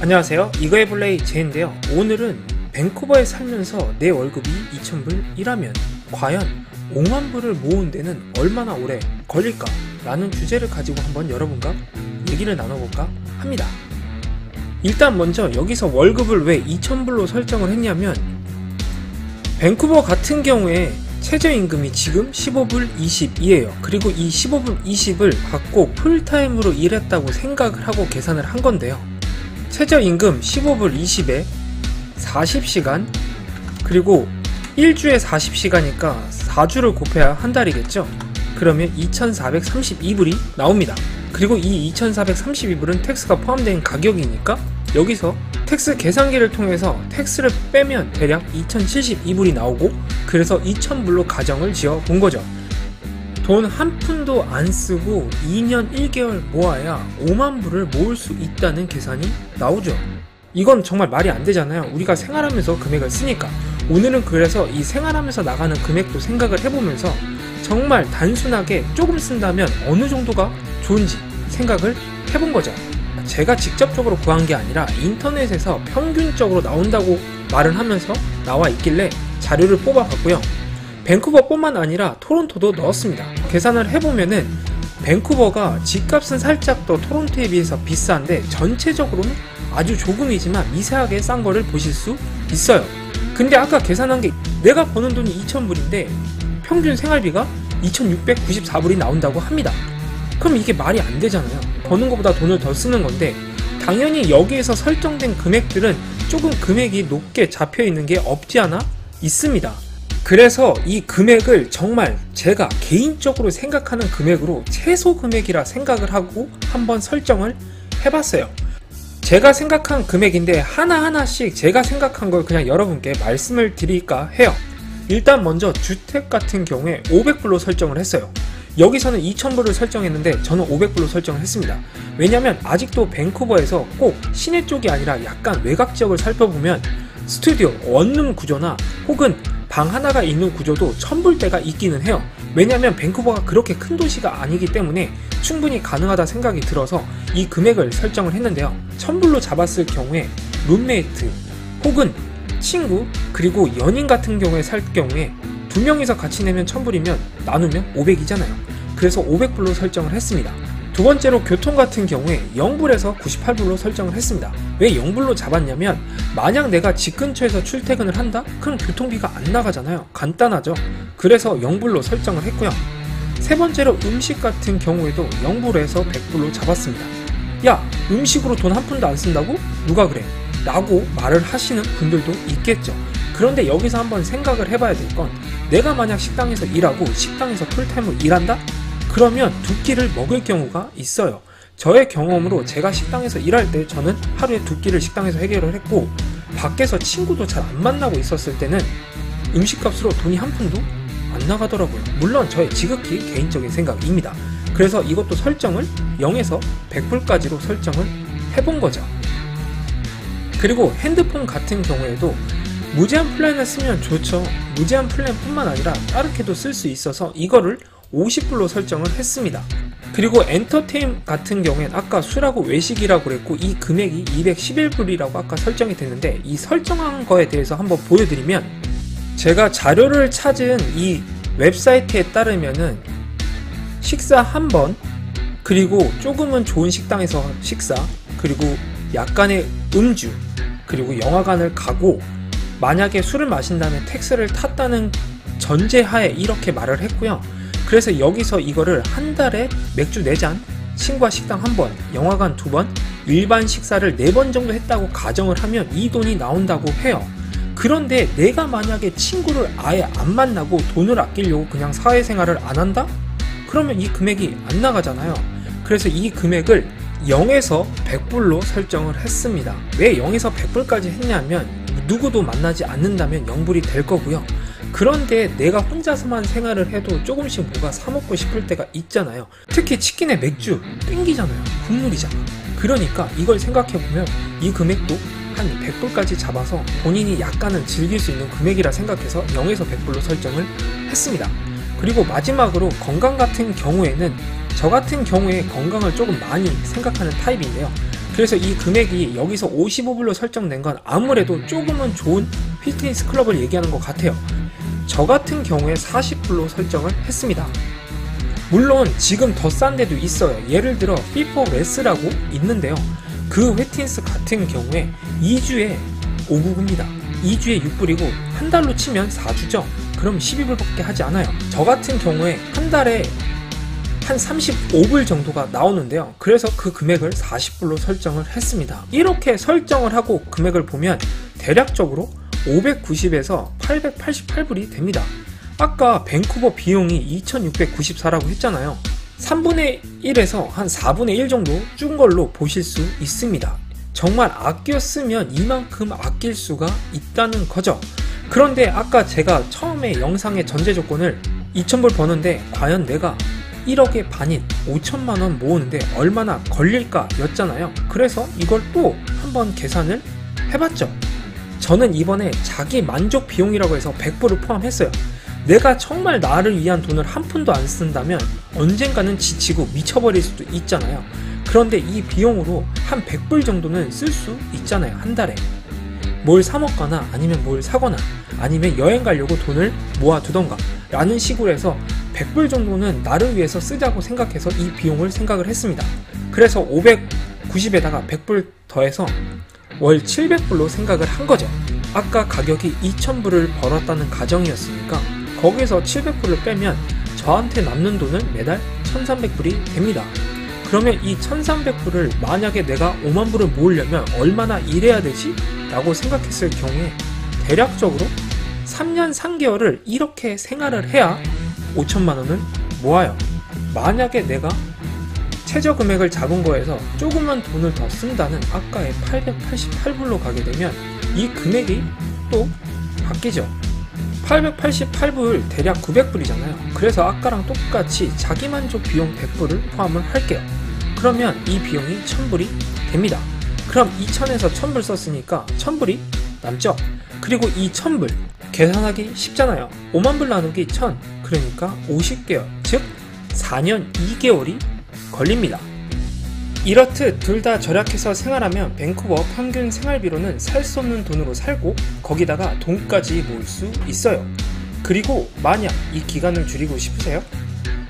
안녕하세요, 이거해볼레이 제인데요. 오늘은 밴쿠버에 살면서 내 월급이 2,000불이라면 과연 50,000불을 모은 데는 얼마나 오래 걸릴까? 라는 주제를 가지고 한번 여러분과 얘기를 나눠볼까 합니다. 일단 먼저 여기서 월급을 왜 2,000불로 설정을 했냐면, 밴쿠버 같은 경우에 최저임금이 지금 15불 20이에요. 그리고 이 15불 20을 받고 풀타임으로 일했다고 생각을 하고 계산을 한 건데요. 최저임금 15불 20에 40시간, 그리고 1주에 40시간이니까 4주를 곱해야 한 달이겠죠. 그러면 2,432불이 나옵니다. 그리고 이 2,432불은 텍스가 포함된 가격이니까 여기서 텍스 계산기를 통해서 텍스를 빼면 대략 2,072불이 나오고, 그래서 2,000불로 가정을 지어 본 거죠. 돈 한 푼도 안 쓰고 2년 1개월 모아야 50,000불을 모을 수 있다는 계산이 나오죠. 이건 정말 말이 안 되잖아요. 우리가 생활하면서 금액을 쓰니까. 오늘은 그래서 이 생활하면서 나가는 금액도 생각을 해보면서 정말 단순하게 조금 쓴다면 어느 정도가 좋은지 생각을 해본 거죠. 제가 직접적으로 구한 게 아니라 인터넷에서 평균적으로 나온다고 말을 하면서 나와 있길래 자료를 뽑아봤고요. 밴쿠버 뿐만 아니라 토론토도 넣었습니다. 계산을 해보면은 밴쿠버가 집값은 살짝 더 토론토에 비해서 비싼데 전체적으로는 아주 조금이지만 미세하게 싼 거를 보실 수 있어요. 근데 아까 계산한 게 내가 버는 돈이 2,000불인데 평균 생활비가 2,694불이 나온다고 합니다. 그럼 이게 말이 안 되잖아요. 버는 것보다 돈을 더 쓰는 건데, 당연히 여기에서 설정된 금액들은 조금 금액이 높게 잡혀 있는 게 없지 않아 있습니다. 그래서 이 금액을 정말 제가 개인적으로 생각하는 금액으로 최소 금액이라 생각을 하고 한번 설정을 해봤어요. 제가 생각한 금액인데 하나하나씩 제가 생각한 걸 그냥 여러분께 말씀을 드릴까 해요. 일단 먼저 주택 같은 경우에 500불로 설정을 했어요. 여기서는 2,000불을 설정했는데 저는 500불로 설정을 했습니다. 왜냐면 아직도 밴쿠버에서 꼭 시내 쪽이 아니라 약간 외곽 지역을 살펴보면 스튜디오, 원룸 구조나 혹은 방 하나가 있는 구조도 1,000불대가 있기는 해요. 왜냐면 밴쿠버가 그렇게 큰 도시가 아니기 때문에 충분히 가능하다 생각이 들어서 이 금액을 설정을 했는데요. 1,000불로 잡았을 경우에 룸메이트 혹은 친구 그리고 연인 같은 경우에 살 경우에 2명이서 같이 내면 1,000불이면 나누면 500이잖아요. 그래서 500불로 설정을 했습니다. 두 번째로 교통 같은 경우에 0불에서 98불로 설정을 했습니다. 왜 0불로 잡았냐면, 만약 내가 집 근처에서 출퇴근을 한다? 그럼 교통비가 안 나가잖아요. 간단하죠. 그래서 0불로 설정을 했고요. 세 번째로 음식 같은 경우에도 0불에서 100불로 잡았습니다. 야, 음식으로 돈 한 푼도 안 쓴다고? 누가 그래? 라고 말을 하시는 분들도 있겠죠. 그런데 여기서 한번 생각을 해봐야 될 건, 내가 만약 식당에서 일하고 식당에서 풀타임으로 일한다? 그러면 두 끼를 먹을 경우가 있어요. 저의 경험으로 제가 식당에서 일할 때 저는 하루에 2끼를 식당에서 해결을 했고, 밖에서 친구도 잘 안 만나고 있었을 때는 음식값으로 돈이 한 푼도 안 나가더라고요. 물론 저의 지극히 개인적인 생각입니다. 그래서 이것도 설정을 0에서 100불까지로 설정을 해본 거죠. 그리고 핸드폰 같은 경우에도 무제한 플랜을 쓰면 좋죠. 무제한 플랜뿐만 아니라 다르게도 쓸 수 있어서 이거를 50불로 설정을 했습니다. 그리고 엔터테인 같은 경우엔 아까 술하고 외식이라고 그랬고 이 금액이 211불이라고 아까 설정이 됐는데, 이 설정한 거에 대해서 한번 보여드리면, 제가 자료를 찾은 이 웹사이트에 따르면은 식사 한 번, 그리고 조금은 좋은 식당에서 식사, 그리고 약간의 음주, 그리고 영화관을 가고 만약에 술을 마신 다음에 택시를 탔다는 전제하에 이렇게 말을 했고요. 그래서 여기서 이거를 한 달에 맥주 4잔, 친구와 식당 1번, 영화관 2번, 일반 식사를 4번 정도 했다고 가정을 하면 이 돈이 나온다고 해요. 그런데 내가 만약에 친구를 아예 안 만나고 돈을 아끼려고 그냥 사회생활을 안 한다? 그러면 이 금액이 안 나가잖아요. 그래서 이 금액을 0에서 100불로 설정을 했습니다. 왜 0에서 100불까지 했냐면, 누구도 만나지 않는다면 0불이 될 거고요. 그런데 내가 혼자서만 생활을 해도 조금씩 뭐가 사 먹고 싶을 때가 있잖아요. 특히 치킨에 맥주 땡기잖아요. 국물이잖아. 그러니까 이걸 생각해보면 이 금액도 한 100불까지 잡아서 본인이 약간은 즐길 수 있는 금액이라 생각해서 0에서 100불로 설정을 했습니다. 그리고 마지막으로 건강 같은 경우에는 저 같은 경우에 건강을 조금 많이 생각하는 타입인데요. 그래서 이 금액이 여기서 55불로 설정된 건 아무래도 조금은 좋은 피트니스 클럽을 얘기하는 것 같아요. 저 같은 경우에 40불로 설정을 했습니다. 물론 지금 더 싼 데도 있어요. 예를 들어 피포레스라고 있는데요. 그 웨틴스 같은 경우에 2주에 599입니다. 2주에 6불이고 한 달로 치면 4주죠. 그럼 12불밖에 하지 않아요. 저 같은 경우에 한 달에 한 35불 정도가 나오는데요. 그래서 그 금액을 40불로 설정을 했습니다. 이렇게 설정을 하고 금액을 보면 대략적으로 590에서 888불이 됩니다. 아까 밴쿠버 비용이 2694라고 했잖아요. 3분의 1에서 한 4분의 1 정도 준 걸로 보실 수 있습니다. 정말 아껴 쓰면 이만큼 아낄 수가 있다는 거죠. 그런데 아까 제가 처음에 영상의 전제 조건을 2000불 버는데 과연 내가 1억의 반인 5천만원 모으는데 얼마나 걸릴까 였잖아요. 그래서 이걸 또 한번 계산을 해봤죠. 저는 이번에 자기 만족 비용이라고 해서 100불을 포함했어요. 내가 정말 나를 위한 돈을 한 푼도 안 쓴다면 언젠가는 지치고 미쳐버릴 수도 있잖아요. 그런데 이 비용으로 한 100불 정도는 쓸 수 있잖아요. 한 달에 뭘 사 먹거나 아니면 뭘 사거나 아니면 여행 가려고 돈을 모아두던가 라는 식으로 해서 100불 정도는 나를 위해서 쓰자고 생각해서 이 비용을 생각을 했습니다. 그래서 590에다가 100불 더해서 월 700불로 생각을 한 거죠. 아까 가격이 2000불을 벌었다는 가정이었으니까 거기서 700불을 빼면 저한테 남는 돈은 매달 1300불이 됩니다. 그러면 이 1300불을 만약에 내가 5만불을 모으려면 얼마나 일해야 되지? 라고 생각했을 경우에 대략적으로 3년 3개월을 이렇게 생활을 해야 5천만원을 모아요. 만약에 내가 최저 금액을 잡은 거에서 조금만 돈을 더 쓴다는 아까의 888불로 가게 되면 이 금액이 또 바뀌죠. 888불 대략 900불이잖아요. 그래서 아까랑 똑같이 자기만족 비용 100불을 포함을 할게요. 그러면 이 비용이 1000불이 됩니다. 그럼 2000에서 1000불 썼으니까 1000불이 남죠. 그리고 이 1000불 계산하기 쉽잖아요. 5만불 나누기 1000 그러니까 50개월 즉 4년 2개월이 걸립니다. 이렇듯 둘 다 절약해서 생활하면 밴쿠버 평균 생활비로는 살 수 없는 돈으로 살고 거기다가 돈까지 모을 수 있어요. 그리고 만약 이 기간을 줄이고 싶으세요?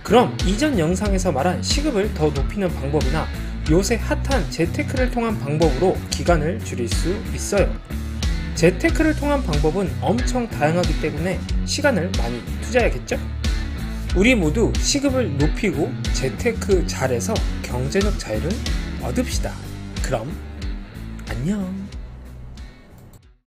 그럼 이전 영상에서 말한 시급을 더 높이는 방법이나 요새 핫한 재테크를 통한 방법으로 기간을 줄일 수 있어요. 재테크를 통한 방법은 엄청 다양하기 때문에 시간을 많이 투자해야겠죠? 우리 모두 시급을 높이고 재테크 잘해서 경제적 자유를 얻읍시다. 그럼 안녕.